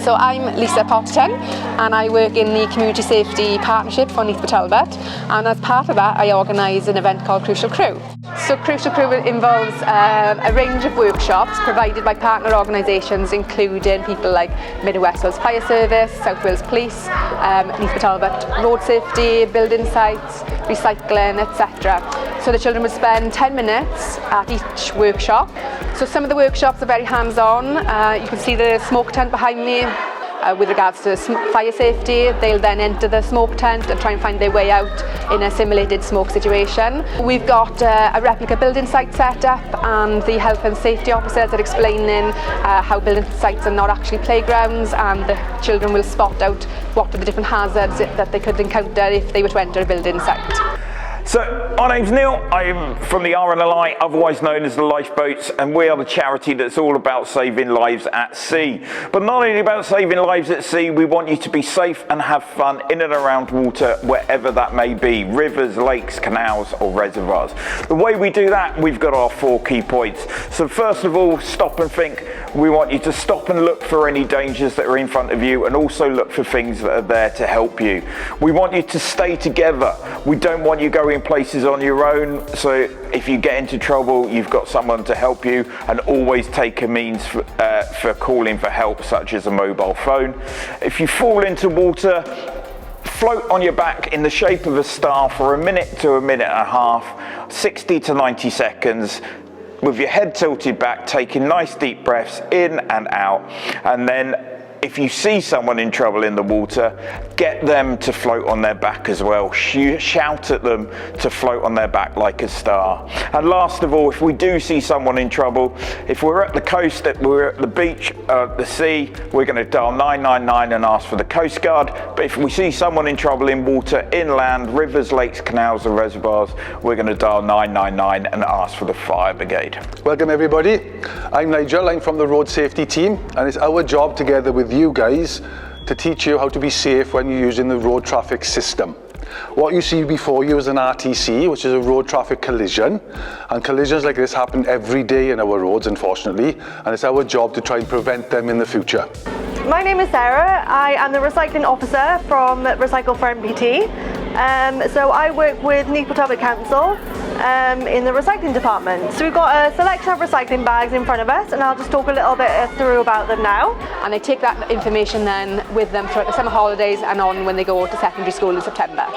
So I'm Lisa Potterton and I work in the Community Safety Partnership for Port Talbot, and as part of that I organise an event called Criw. So Criw involves a range of workshops provided by partner organisations including people like Mid West Wales Fire Service, South Wales Police, Port Talbot Road Safety, building sites, recycling, etc. So the children will spend 10 minutes at each workshop. So some of the workshops are very hands-on. You can see the smoke tent behind me. With regards to fire safety, they'll then enter the smoke tent and try and find their way out in a simulated smoke situation. We've got a replica building site set up, and the health and safety officers are explaining how building sites are not actually playgrounds, and the children will spot out what are the different hazards that they could encounter if they were to enter a building site. So, my name's Neil, I'm from the RNLI, otherwise known as the Lifeboats, and we are the charity that's all about saving lives at sea. But not only about saving lives at sea, we want you to be safe and have fun in and around water, wherever that may be, rivers, lakes, canals or reservoirs. The way we do that, we've got our 4 key points. So first of all, stop and think. We want you to stop and look for any dangers that are in front of you, and also look for things that are there to help you. We want you to stay together. We don't want you going places on your own, so if you get into trouble you've got someone to help you, and always take a means for calling for help, such as a mobile phone. If you fall into water, float on your back in the shape of a star for a minute to a minute and a half, 60 to 90 seconds, with your head tilted back, taking nice deep breaths in and out. And then if you see someone in trouble in the water, get them to float on their back as well. Shout at them to float on their back like a star. And last of all, if we do see someone in trouble, if we're at the coast, we're at the beach, the sea, we're going to dial 999 and ask for the Coast Guard. But if we see someone in trouble in water, inland, rivers, lakes, canals or reservoirs, we're going to dial 999 and ask for the fire brigade. Welcome everybody. I'm Nigel, I'm from the road safety team, and it's our job together with you guys to teach you how to be safe when you're using the road traffic system. What you see before you is an RTC, which is a road traffic collision, and collisions like this happen every day in our roads, unfortunately, and it's our job to try and prevent them in the future. My name is Sarah. I am the recycling officer from Recycle for MPT. So I work with Port Talbot Council in the recycling department. So we've got a selection of recycling bags in front of us, and I'll just talk a little bit through about them now. And they take that information then with them throughout the summer holidays and on when they go to secondary school in September.